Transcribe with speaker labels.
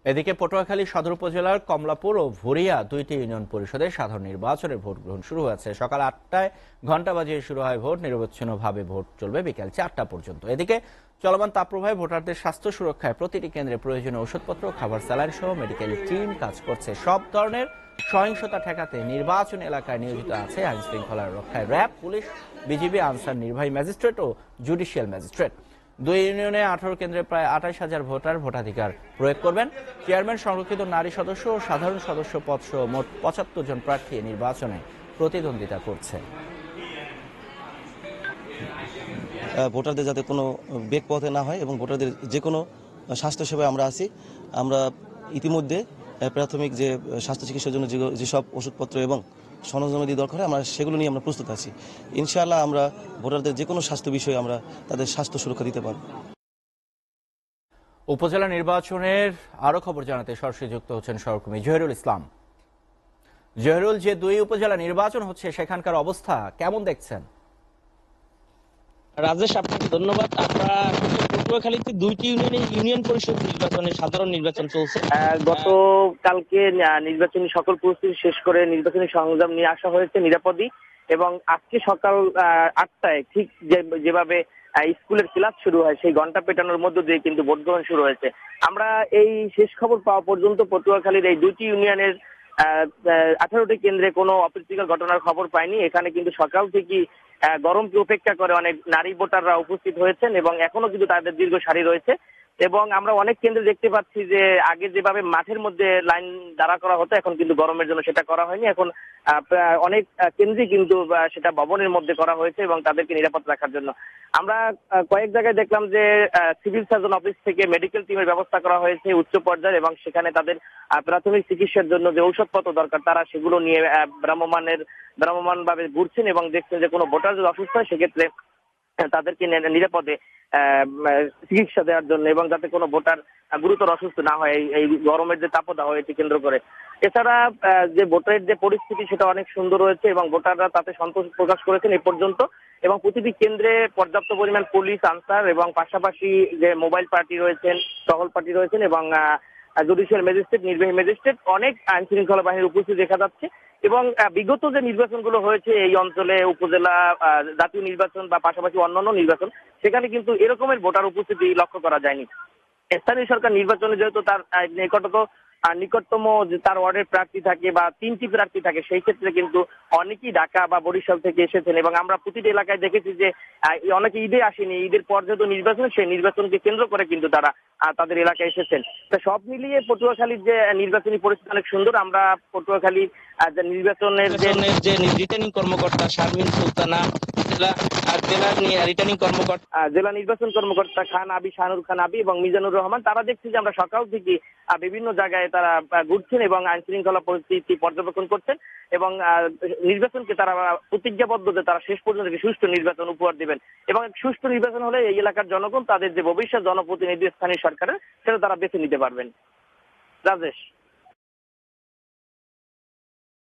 Speaker 1: এদিকে পটুয়াখালী সদর উপজেলার কমলাপুর ও ভুরিয়া দুইটি ইউনিয়ন পরিষদের সাধারণ নির্বাচনের ভোট গ্রহণ শুরু হয়েছে। সকাল ৮টায় ঘণ্টা বাজিয়ে শুরু হয় ভোট। নিরবচ্ছিন্নভাবে ভোট চলবে বিকেল ৪টা পর্যন্ত। এদিকে চলমান তাপপ্রবাহে ভোটারদের স্বাস্থ্য সুরক্ষায় প্রতিটি কেন্দ্রে প্রয়োজনীয় ওষুধপত্র, খাবার, স্যালাইন সহ মেডিকেল টিম কাজ করছে। সব ধরনের সহিংসতা ঠেকাতে নির্বাচন এলাকায় নিয়োজিত আছে আইন শৃঙ্খলা রক্ষায় র্যাব, পুলিশ, বিজিবি, আনসার, নির্বাহী ম্যাজিস্ট্রেট ও জুডিশিয়াল ম্যাজিস্ট্রেট। দুই ইউনিয়নে 18 কেন্দ্রে প্রায় 28,000 ভোটার ভোটাধিকার প্রয়োগ করবেন। চেয়ারম্যান, সংরক্ষিত নারী সদস্য ও সাধারণ সদস্য পদ সহ মোট 75 জন প্রার্থী নির্বাচনে প্রতিদ্বন্দ্বিতা করছে।
Speaker 2: ভোটারদের যাতে কোনো বেগ পথে না হয় এবং ভোটারদের যে কোনো স্বাস্থ্যসেবায় আমরা আছি। আমরা ইতিমধ্যে প্রাথমিক যে স্বাস্থ্য চিকিৎসার জন্য যেসব ওষুধপত্র এবং সরঞ্জামাদি দরকার হয় আমরা সেগুলো নিয়ে আমরা প্রস্তুত আছি। ইনশাআল্লাহ আমরা ভোটারদের যে কোনো স্বাস্থ্য বিষয়ে আমরা তাদের স্বাস্থ্য সুরক্ষা দিতে পারব।
Speaker 1: উপজেলা নির্বাচনের আরো খবর জানাতে সরাসরি যুক্ত হচ্ছেন সহকর্মী জহিরুল ইসলাম। জহিরুল, যে দুই উপজেলা নির্বাচন হচ্ছে সেখানকার অবস্থা কেমন দেখছেন?
Speaker 3: রাজেশ, আপনাকে ধন্যবাদ। আমরা পটুয়াখালীতে দুইটি ইউনিয়ন পরিষদ নির্বাচনের সাধারণ নির্বাচন চলছে।
Speaker 4: গতকালকে নির্বাচনী সকল প্রস্তুতি শেষ করে নির্বাচনী সরঞ্জাম নিয়ে আসা হয়েছে নিরাপদই, এবং আজকে সকাল 8টায় ঠিক যেভাবে স্কুলের ক্লাস শুরু হয় সেই ঘন্টা পেটানোর মধ্য দিয়ে কিন্তু ভোট গ্রহণ শুরু হয়েছে। আমরা এই শেষ খবর পাওয়া পর্যন্ত পটুয়াখালীর এই দুইটি ইউনিয়নের 18টি কেন্দ্রে কোনো অপ্রীতিকর ঘটনার খবর পাইনি। এখানে কিন্তু সকাল থেকে গরমকে উপেক্ষা করে অনেক নারী ভোটাররা উপস্থিত হয়েছেন এবং এখনো কিন্তু তাদের দীর্ঘ সারি রয়েছে। এবং আমরা অনেক কেন্দ্রে দেখতে পাচ্ছি যে আগে যেভাবে মাঠের মধ্যে লাইন দাঁড়া করা হতো, এখন কিন্তু গরমের জন্য সেটা করা হয়নি। এখন অনেক কেন্দ্রে কিন্তু সেটা ভবনের মধ্যে করা হয়েছে এবং তাদেরকে নিরাপদ রাখার জন্য। আমরা কয়েক জায়গায় দেখলাম যে সিভিল সার্জন অফিস থেকে মেডিকেল টিমের ব্যবস্থা করা হয়েছে উচ্চ পর্যায়ে, এবং সেখানে তাদের প্রাথমিক চিকিৎসার জন্য যে ঔষধপত্র দরকার তারা সেগুলো নিয়ে ভ্রাম্যমান ভাবে ঘুরছেন এবং দেখছেন যে কোনো ভোটার যদি অসুস্থ হয় সেক্ষেত্রে তাদেরকে নিরাপদে চিকিৎসা দেওয়ার জন্য, এবং যাতে কোনো ভোটার গুরুতর অসুস্থ না হয় এই গরমের যে তাপদাহ এটি কেন্দ্র করে। এছাড়া যে ভোটের যে পরিস্থিতি সেটা অনেক সুন্দর হয়েছে এবং ভোটাররা তাতে সন্তোষ প্রকাশ করেছেন এ পর্যন্ত। এবং প্রতিটি কেন্দ্রে পর্যাপ্ত পরিমাণ পুলিশ, আনসার এবং পাশাপাশি যে মোবাইল পার্টি রয়েছেন, টহল পার্টি রয়েছেন এবং জুডিশিয়াল ম্যাজিস্ট্রেট, নির্বাহী ম্যাজিস্ট্রেট, অনেক আইন শৃঙ্খলা বাহিনীর উপস্থিত দেখা যাচ্ছে। এবং বিগত যে নির্বাচনগুলো হয়েছে এই অঞ্চলে, উপজেলা, জাতীয় নির্বাচন বা পাশাপাশি অন্যান্য নির্বাচন, সেখানে কিন্তু এরকমের ভোটার উপস্থিতি লক্ষ্য করা যায়নি। স্থানীয় সরকার নির্বাচনে যেহেতু তার নিকটতম তার ওয়ার্ডের প্রার্থী থাকে বা 3টি প্রার্থী থাকে, সেই ক্ষেত্রে কিন্তু অনেকেই ঢাকা বা বরিশাল থেকে এসেছেন এবং আমরা প্রতিটি এলাকায় দেখেছি যে অনেকে ঈদে আসেনি, ঈদের পর যেহেতু নির্বাচন, সেই নির্বাচনকে কেন্দ্র করে কিন্তু তারা তাদের এলাকায় এসেছেন। তা সব মিলিয়ে পটুয়াখালীর যে নির্বাচনী পরিস্থিতি অনেক সুন্দর। আমরা পটুয়াখালী নির্বাচনের
Speaker 3: যে রিটার্নিং কর্মকর্তা শারমিন সুলতানা,
Speaker 4: জেলা নির্বাচন কর্মকর্তা খান আবি, শাহনুর খান আবি এবং মিজানুর রহমান, তারা দেখছি যে আমরা সকাল থেকে বিভিন্ন জায়গায় তারা ঘুরছেন এবং আইন শৃঙ্খলা পরিস্থিতি পর্যবেক্ষণ করছেন এবং নির্বাচনকে তারা প্রতিজ্ঞাবদ্ধ যে তারা শেষ পর্যন্ত সুষ্ঠু নির্বাচন উপহার দিবেন এবং সুষ্ঠু নির্বাচন হলে এই এলাকার জনগণ তাদের যে ভবিষ্যৎ জনপ্রতিনিধি স্থানীয় সরকারের সেটা তারা বেছে নিতে পারবেন। রাজেশ।